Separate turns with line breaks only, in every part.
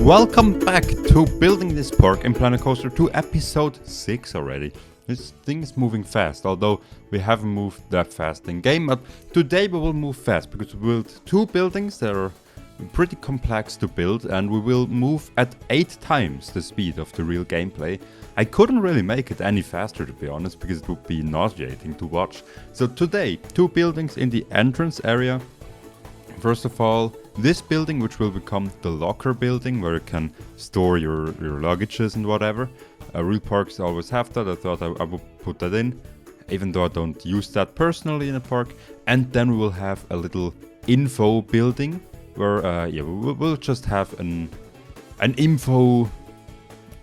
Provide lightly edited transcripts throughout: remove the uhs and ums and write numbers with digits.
Welcome back to Building This Park in Planet Coaster 2, episode 6 already. This thing is moving fast, although we haven't moved that fast in game, but today we will move fast because we built two buildings that are pretty complex to build, and we will move at 8 times the speed of the real gameplay. I couldn't really make it any faster, to be honest, because it would be nauseating to watch. So today, two buildings in the entrance area. First of all, this building, which will become the locker building, where you can store your luggages and whatever. Real parks always have that. I thought I would put that in, even though I don't use that personally in a park. And then we will have a little info building, where we'll just have an info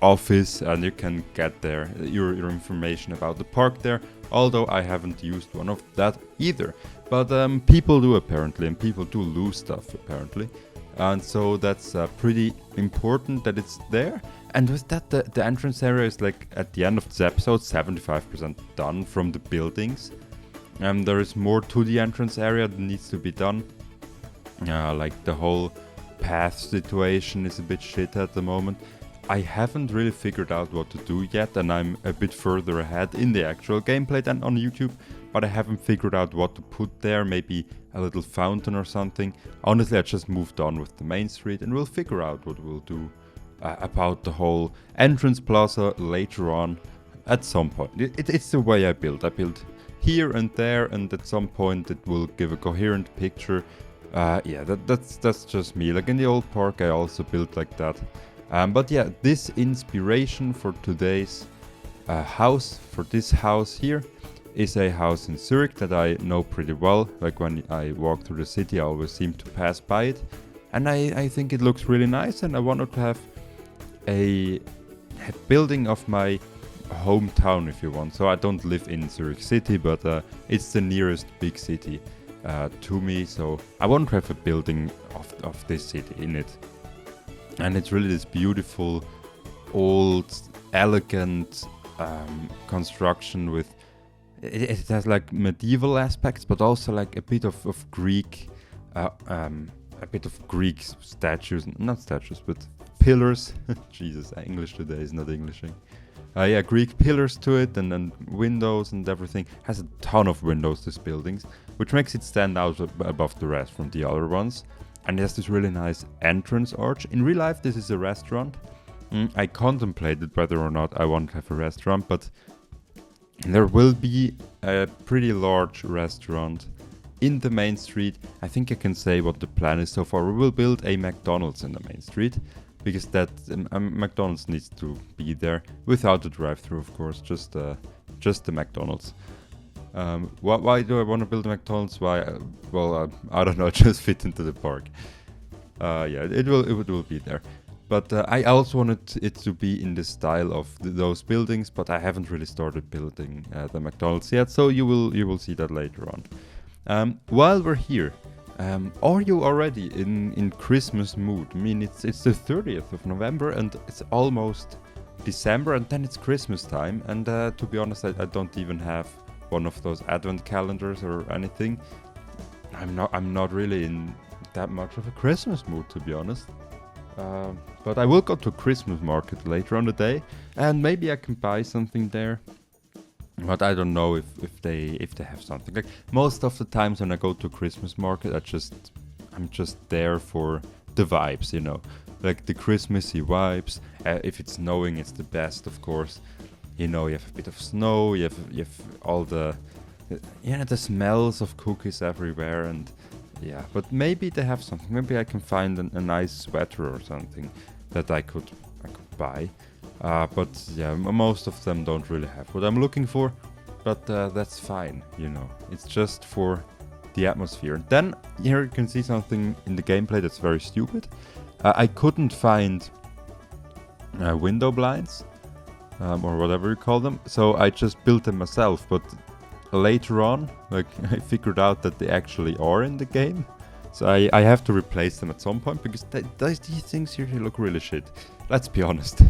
office, and you can get there your information about the park there. Although I haven't used one of that either. But people do apparently, and people do lose stuff apparently. And so that's pretty important that it's there. And with that, the entrance area is like at the end of this episode 75% done from the buildings. There is more to the entrance area that needs to be done. Like the whole path situation is a bit shit at the moment. I haven't really figured out what to do yet, and I'm a bit further ahead in the actual gameplay than on YouTube, but I haven't figured out what to put there, maybe a little fountain or something. Honestly, I just moved on with the main street, and we'll figure out what we'll do about the whole entrance plaza later on at some point. It's the way I build. I build here and there, and at some point it will give a coherent picture. That's just me. Like in the old park, I also built like that. But yeah, this inspiration for today's house, for this house here, is a house in Zurich that I know pretty well. Like when I walk through the city, I always seem to pass by it. And I think it looks really nice, and I wanted to have a building of my hometown, if you want. So I don't live in Zurich city, but it's the nearest big city to me. So I want to have a building of this city in it. And it's really this beautiful, old, elegant construction with... It has like medieval aspects, but also like a bit of Greek... a bit of Greek statues, not statues, but pillars. Jesus, English today is not Englishing. Greek pillars to it, and then windows and everything. Has a ton of windows, this building, which makes it stand out above the rest from the other ones. And it has this really nice entrance arch. In real life, this is a restaurant. I contemplated whether or not I want to have a restaurant, but there will be a pretty large restaurant in the main street. I think I can say what the plan is so far. We will build a McDonald's in the main street, because that McDonald's needs to be there without the drive-thru, of course, just the McDonald's. Why do I want to build a McDonald's? Why? I don't know. Just fit into the park. It will be there. But I also wanted it to be in the style of those buildings. But I haven't really started building the McDonald's yet. So you will see that later on. While we're here, are you already in Christmas mood? I mean, it's the 30th of November and it's almost December, and then it's Christmas time. And to be honest, I don't even have one of those advent calendars or anything. I'm not really in that much of a Christmas mood, to be honest. But I will go to a Christmas market later on the day, and maybe I can buy something there. But I don't know if they have something. Like most of the times when I go to a Christmas market, I'm just there for the vibes, you know, like the Christmassy vibes. If it's snowing, it's the best, of course. You know, you have a bit of snow, you have all the smells of cookies everywhere, and yeah. But maybe they have something. Maybe I can find a nice sweater or something that I could buy. But yeah, most of them don't really have what I'm looking for. But that's fine, you know. It's just for the atmosphere. Then here you can see something in the gameplay that's very stupid. I couldn't find window blinds. Or whatever you call them. So I just built them myself, but later on, like I figured out that they actually are in the game. So I have to replace them at some point, because these things usually look really shit. Let's be honest.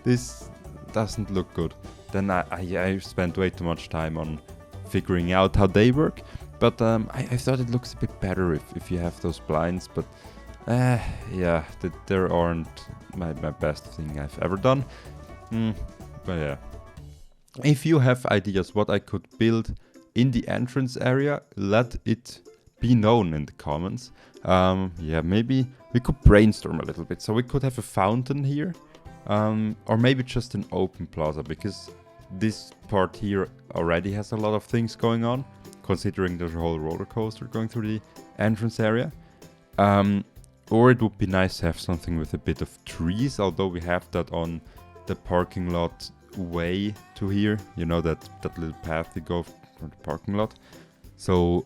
This doesn't look good. Then I spent way too much time on figuring out how they work. But I thought it looks a bit better if you have those blinds. But Yeah, there aren't my best thing I've ever done. But yeah. If you have ideas what I could build in the entrance area, let it be known in the comments. Yeah, maybe we could brainstorm a little bit. So we could have a fountain here, or maybe just an open plaza, because this part here already has a lot of things going on, considering there's a whole roller coaster going through the entrance area. Or it would be nice to have something with a bit of trees, although we have that on the parking lot way to here, you know, that little path you go from the parking lot. So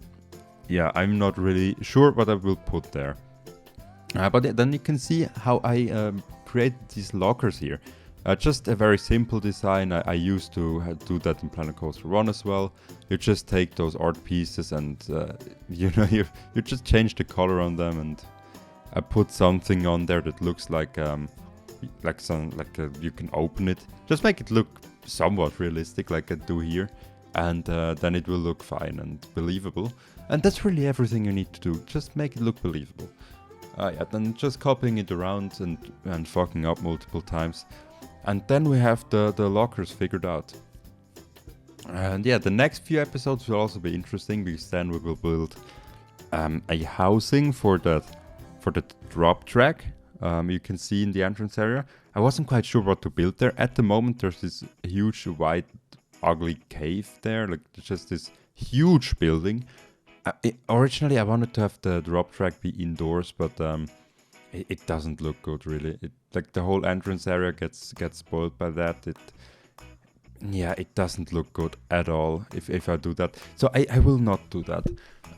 yeah, I'm not really sure what I will put there. But then you can see how I create these lockers here. Just a very simple design. I used to do that in Planet Coaster 1 as well. You just take those art pieces and you know, you just change the color on them, and I put something on there that looks like you can open it. Just make it look somewhat realistic, like I do here, and then it will look fine and believable. And that's really everything you need to do. Just make it look believable. Yeah, then just copying it around and fucking up multiple times. And then we have the lockers figured out. And yeah, the next few episodes will also be interesting, because then we will build a housing for the drop track. You can see in the entrance area. I wasn't quite sure what to build there. At the moment, there's this huge, white, ugly cave there. Like, just this huge building. Originally, I wanted to have the drop track be indoors, but it doesn't look good, really. Like, the whole entrance area gets spoiled by that. It doesn't look good at all if I do that. So I will not do that.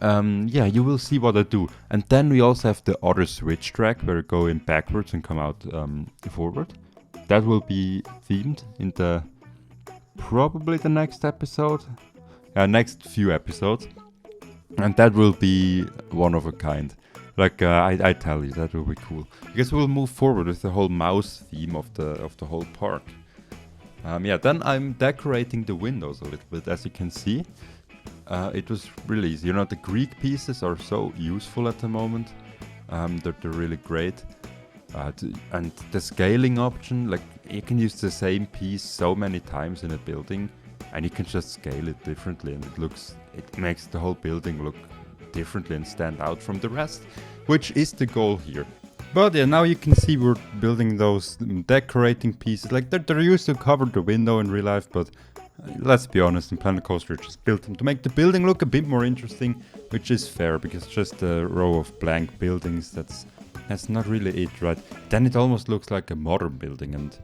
Yeah, you will see what I do. And then we also have the other switch track where we go in backwards and come out forward. That will be themed in probably the next episode. Next few episodes. And that will be one of a kind. Like I tell you, that will be cool. Because we'll move forward with the whole mouse theme of the whole park. Yeah, then I'm decorating the windows a little bit, as you can see. It was really easy. You know, the Greek pieces are so useful at the moment. They're really great. And the scaling option, like, you can use the same piece so many times in a building, and you can just scale it differently, and it makes the whole building look differently and stand out from the rest, which is the goal here. But yeah, now you can see we're building those decorating pieces. Like, they're used to cover the window in real life, but let's be honest, in Planet Coaster just built them to make the building look a bit more interesting, which is fair, because just a row of blank buildings, that's not really it, right? Then it almost looks like a modern building, and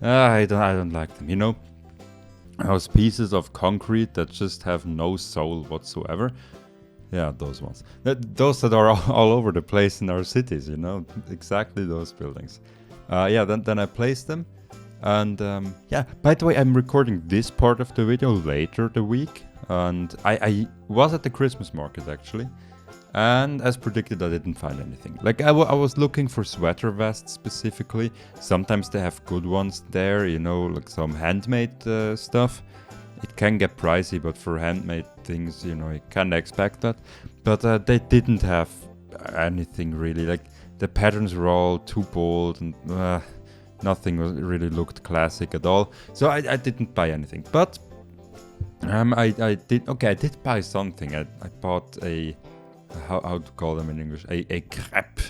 I don't like them, you know? Those pieces of concrete that just have no soul whatsoever. Yeah, those ones. Those that are all over the place in our cities, you know? Exactly those buildings. Yeah, then I placed them. And yeah, by the way, I'm recording this part of the video later the week. And I was at the Christmas market, actually. And as predicted, I didn't find anything. Like, I was looking for sweater vests specifically. Sometimes they have good ones there, you know, like some handmade stuff. It can get pricey, but for handmade things, you know, you can't expect that. But they didn't have anything really. Like, the patterns were all too bold, and nothing really looked classic at all. So I didn't buy anything. But I did buy something. I bought a... How to call them in English? A crepe,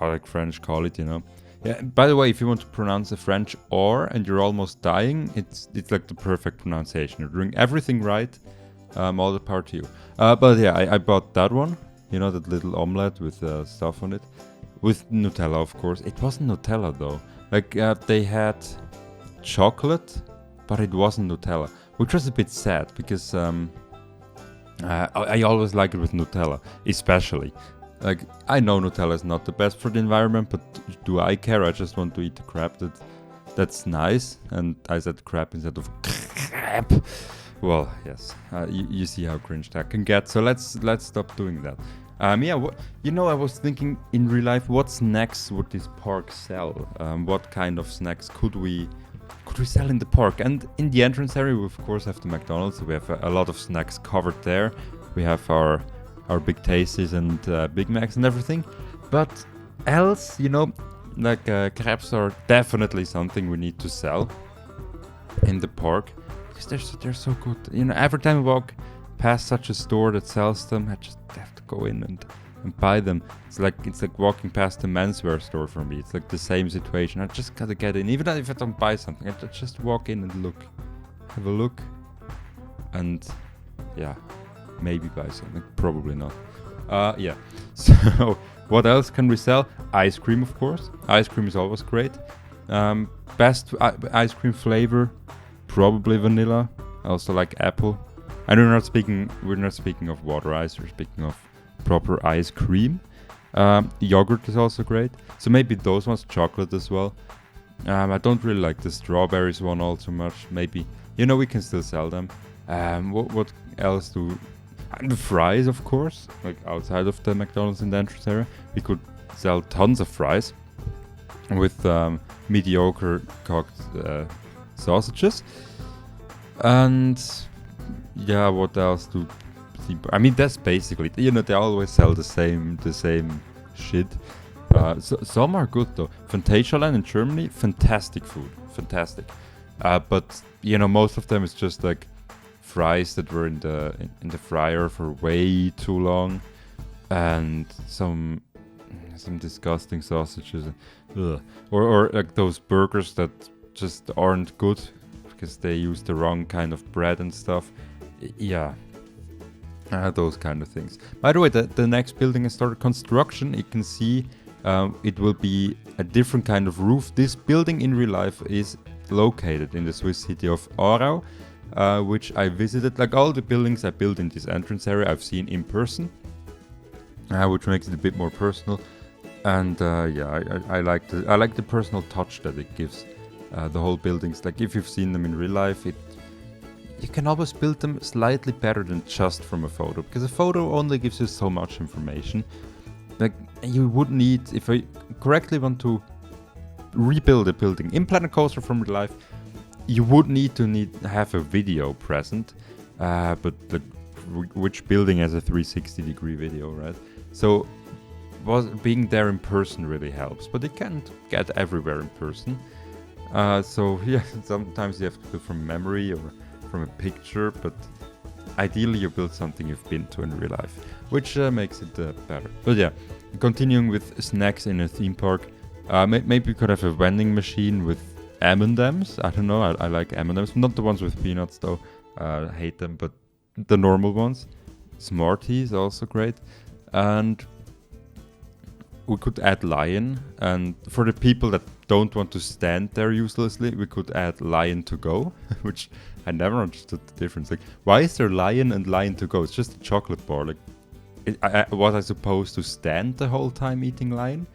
how like French call it, you know. Yeah. By the way, if you want to pronounce a French "or" and you're almost dying, it's like the perfect pronunciation. You're doing everything right. All the power to you. But yeah, I bought that one. You know, that little omelette with stuff on it, with Nutella, of course. It wasn't Nutella though. Like they had chocolate, but it wasn't Nutella, which was a bit sad because. I always like it with Nutella, especially. Like, I know Nutella is not the best for the environment, but do I care? I just want to eat the crap that's nice. And I said crap instead of crap. Well, yes, you see how cringe that can get. So let's stop doing that. Yeah, you know, I was thinking in real life, what snacks would this park sell? What kind of snacks could we sell in the park? And in the entrance area, we of course have the McDonald's. So we have a lot of snacks covered there. We have our big tasties and Big Macs and everything. But else, you know, like crabs are definitely something we need to sell in the park because they're so good. You know, every time I walk past such a store that sells them, I just have to go in and buy them. It's like walking past a menswear store for me. It's like the same situation. I just gotta get in, even if I don't buy something. I just walk in and look, have a look, and yeah, maybe buy something. Probably not. Yeah. So what else can we sell? Ice cream, of course. Ice cream is always great. Best ice cream flavor, probably vanilla. I also like apple. And we're not speaking of water ice. We're speaking of proper ice cream. Yogurt is also great. So maybe those ones. Chocolate as well. I don't really like the strawberries one all too much. Maybe, you know, we can still sell them. What else do? And the fries, of course. Like outside of the McDonald's in the entrance area, we could sell tons of fries with mediocre cooked sausages. And yeah, what else do? I mean, that's basically, you know, they always sell the same shit. Some are good though. Phantasialand in Germany, fantastic food, fantastic. But you know, most of them is just like fries that were in the fryer for way too long, and some disgusting sausages, or like those burgers that just aren't good because they use the wrong kind of bread and stuff. Yeah. Those kind of things. By the way, the next building is started construction. You can see it will be a different kind of roof. This building in real life is located in the Swiss city of Aarau, which I visited. Like all the buildings I built in this entrance area, I've seen in person, which makes it a bit more personal. And yeah, I like the personal touch that it gives the whole buildings. Like if you've seen them in real life, you can always build them slightly better than just from a photo, because a photo only gives you so much information. Like you would need, if I correctly want to rebuild a building in Planet Coaster from real life, you would need to have a video present. But which building has a 360-degree video, right? So being there in person really helps, but it can't get everywhere in person. So yeah, sometimes you have to do from memory or from a picture, but ideally you build something you've been to in real life, which makes it better. But yeah, continuing with snacks in a theme park, maybe we could have a vending machine with M&Ms. I don't know, I like M&Ms, not the ones with peanuts though, I hate them, but the normal ones. Smarties also great. And we could add lion, and for the people that don't want to stand there uselessly, we could add lion to go, which I never understood the difference. Like, why is there lion and lion to go? It's just a chocolate bar. Like, was I supposed to stand the whole time eating lion,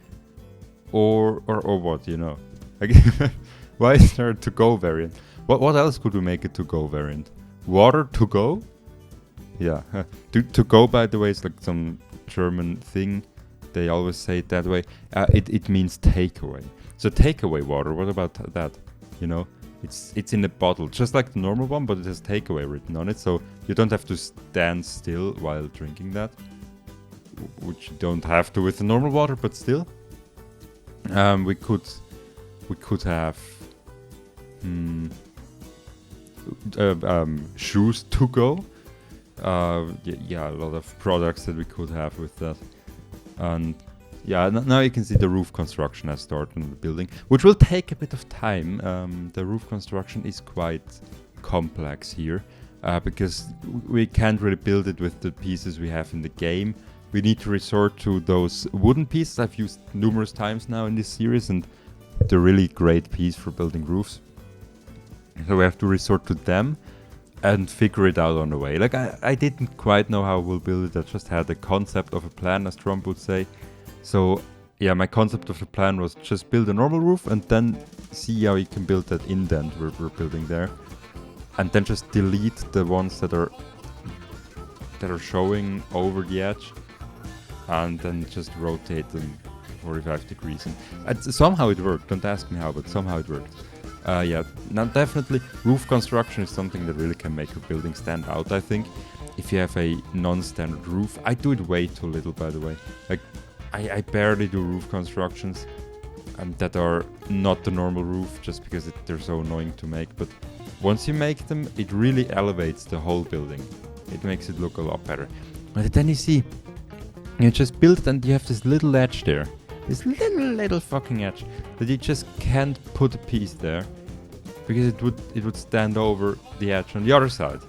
or what? You know, like, why is there a to go variant? What else could we make a to go variant? Water to go? Yeah, to go. By the way, is like some German thing. They always say it that way. It means takeaway. So takeaway water. What about that? You know, it's in a bottle, just like the normal one, but it has takeaway written on it. So you don't have to stand still while drinking that, which you don't have to with the normal water. But still, we could have shoes to go. Yeah, a lot of products that we could have with that. And yeah, now you can see the roof construction has started in the building, which will take a bit of time. The roof construction is quite complex here, because we can't really build it with the pieces we have in the game. We need to resort to those wooden pieces I've used numerous times now in this series, and they're really great piece for building roofs. So we have to resort to them and figure it out on the way. Like, I didn't quite know how we'll build it. I just had a concept of a plan, as Trump would say. So yeah, my concept of the plan was just build a normal roof and then see how you can build that indent we're building there, and then just delete the ones that are showing over the edge, and then just rotate them 45 degrees. And somehow it worked. Don't ask me how, but somehow it worked. Yeah, now definitely roof construction is something that really can make a building stand out, I think. If you have a non-standard roof, I do it way too little, by the way. Like, I barely do roof constructions that are not the normal roof, just because they're so annoying to make. But once you make them, it really elevates the whole building. It makes it look a lot better. And then you see, you just build and you have this little edge there. This little fucking edge that you just can't put a piece there because it would stand over the edge on the other side.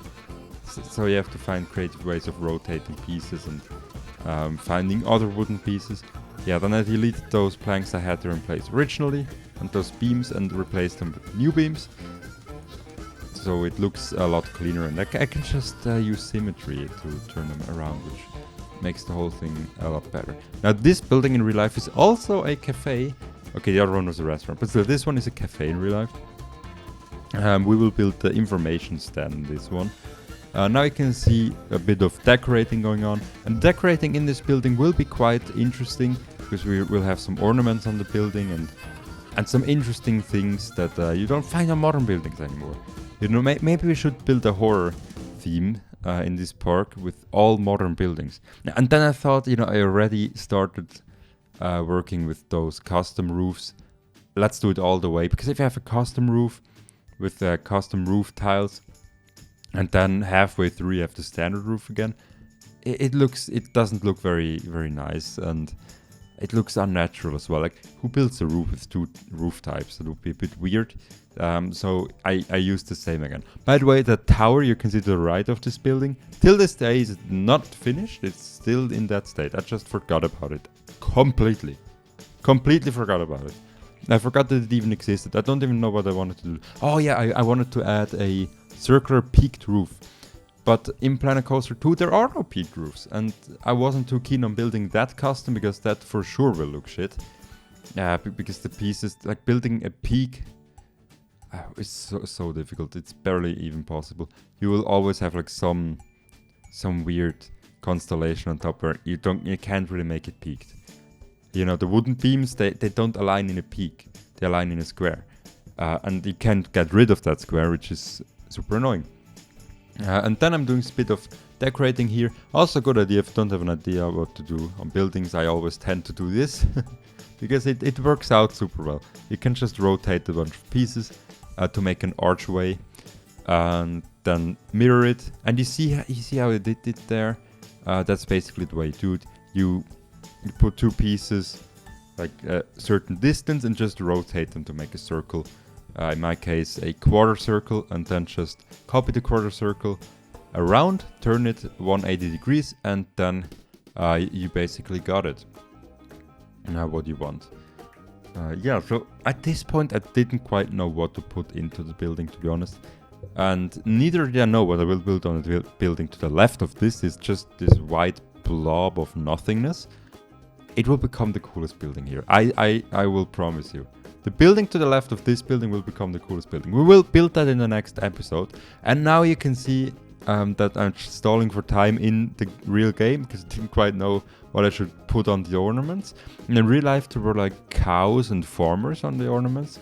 So you have to find creative ways of rotating pieces and finding other wooden pieces. Yeah, then I deleted those planks I had there in place originally and those beams and replaced them with new beams. So it looks a lot cleaner, and I can just use symmetry to turn them around, which makes the whole thing a lot better. Now this building in real life is also a cafe. Okay, the other one was a restaurant, but still this one is a cafe in real life. We will build the information stand in this one. Now you can see a bit of decorating going on, and decorating in this building will be quite interesting because we will have some ornaments on the building and some interesting things that you don't find on modern buildings anymore. You know, maybe we should build a horror theme in this park with all modern buildings. And then I thought, you know, I already started working with those custom roofs. Let's do it all the way, because if you have a custom roof with custom roof tiles, and then halfway through you have the standard roof again, it doesn't look very nice, and it looks unnatural as well. Like, who builds a roof with two roof types? That would be a bit weird. So I used the same again. By the way, the tower you can see to the right of this building, till this day is not finished. It's still in that state. I just forgot about it completely forgot about it. I forgot that it even existed. I don't even know what I wanted to do. Oh yeah, I wanted to add a circular peaked roof. But in Planet Coaster 2 there are no peaked roofs, and I wasn't too keen on building that custom because that for sure will look shit. Because the pieces, like building a peak, is so difficult. It's barely even possible. You will always have like some weird constellation on top where you can't really make it peaked. You know, the wooden beams, they don't align in a peak. They align in a square. And you can't get rid of that square, which is super annoying. And then I'm doing a bit of decorating here. Also good idea if you don't have an idea what to do on buildings. I always tend to do this because it works out super well. You can just rotate a bunch of pieces to make an archway and then mirror it. And you see how I did it there? That's basically the way you do it. You put two pieces like a certain distance and just rotate them to make a circle. In my case, a quarter circle, and then just copy the quarter circle around, turn it 180 degrees, and then you basically got it. Now what you want. Yeah, so at this point I didn't quite know what to put into the building, to be honest. And neither did I know what I will build on the building to the left of this. Is just this white blob of nothingness. It will become the coolest building here. I will promise you. The building to the left of this building will become the coolest building. We will build that in the next episode. And now you can see that I'm stalling for time in the real game because I didn't quite know what I should put on the ornaments. And in real life there were like cows and farmers on the ornaments.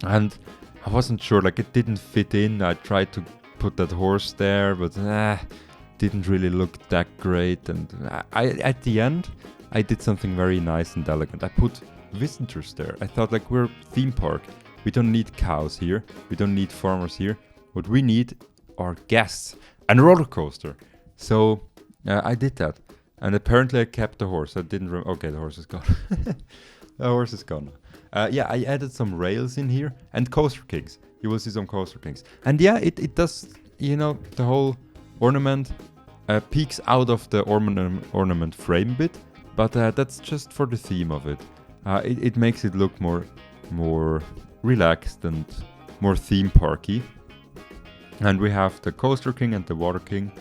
And I wasn't sure, like it didn't fit in. I tried to put that horse there, but didn't really look that great. And at the end, I did something very nice and elegant. I put visitors there. I thought, like, we're a theme park. We don't need cows here. We don't need farmers here. What we need are guests and a roller coaster. So I did that. And apparently I kept the horse. I didn't okay, the horse is gone. The horse is gone. Yeah, I added some rails in here and coaster kings. You will see some coaster kings. And yeah, it does, you know, the whole ornament peeks out of the ornament frame bit. But that's just for the theme of it. It makes it look more relaxed and more theme parky. And we have the coaster king and the water king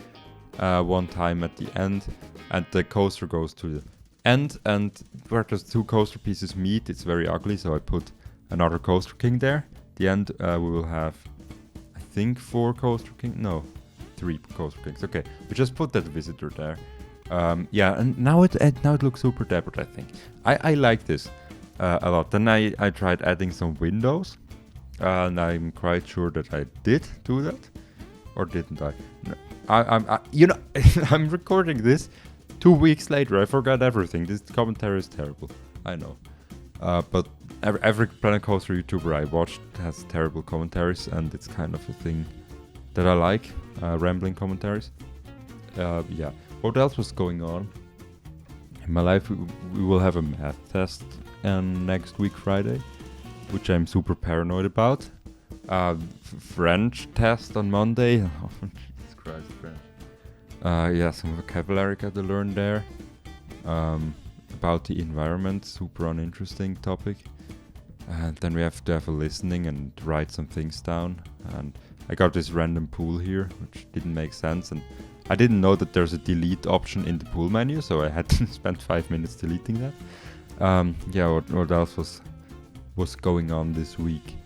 one time at the end, and the coaster goes to the end, and where those two coaster pieces meet, it's very ugly, so I put another coaster king there. At the end we will have, I think, 4 coaster kings. No, 3 coaster kings. Okay, we just put that visitor there. Yeah, and now it looks super dapper, I think. I like this a lot. Then I tried adding some windows, and I'm quite sure that I did do that, or didn't I? No, you know, I'm recording this 2 weeks later, I forgot everything. This commentary is terrible. I know. But every Planet Coaster YouTuber I watched has terrible commentaries, and it's kind of a thing that I like, rambling commentaries. Yeah. What else was going on? In my life, we will have a math test next week, Friday, which I'm super paranoid about. French test on Monday. Oh, Jesus Christ, French. Yeah, some vocabulary got to learn there. About the environment, super uninteresting topic. And then we have to have a listening and write some things down. And I got this random pool here, which didn't make sense. And I didn't know that there's a delete option in the pool menu, so I had to spend 5 minutes deleting that. Yeah, what else was going on this week?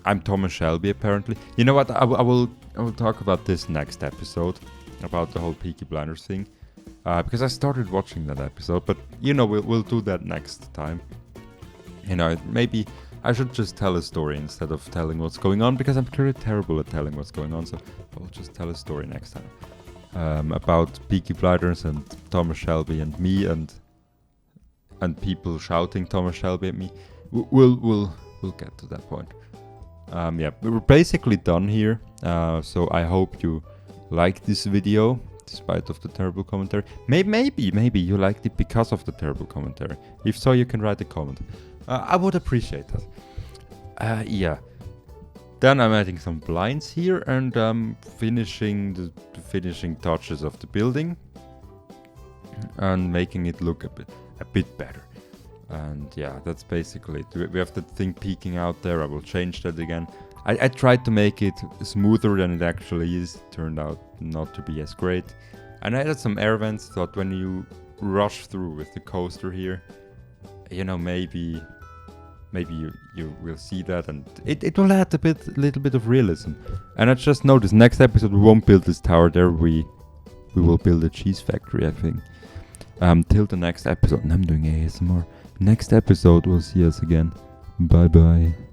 I'm Thomas Shelby, apparently. You know what? I will talk about this next episode, about the whole Peaky Blinders thing, because I started watching that episode. But we'll do that next time. Maybe I should just tell a story instead of telling what's going on, because I'm pretty terrible at telling what's going on. So I'll just tell a story next time about Peaky Blinders and Thomas Shelby and me and people shouting Thomas Shelby at me. We'll get to that point. Yeah, we're basically done here. So I hope you liked this video, despite of the terrible commentary. Maybe you liked it because of the terrible commentary. If so, you can write a comment. I would appreciate that. Yeah. Then I'm adding some blinds here and finishing the finishing touches of the building and making it look a bit better. And yeah, that's basically it. We have that thing peeking out there. I will change that again. I tried to make it smoother than it actually is. It turned out not to be as great. And I added some air vents. Thought when you rush through with the coaster here, maybe you will see that, and it will add a little bit of realism. And I just noticed next episode we won't build this tower there. We will build a cheese factory, I think. Till the next episode, and I'm doing ASMR. Next episode, we'll see us again. Bye bye.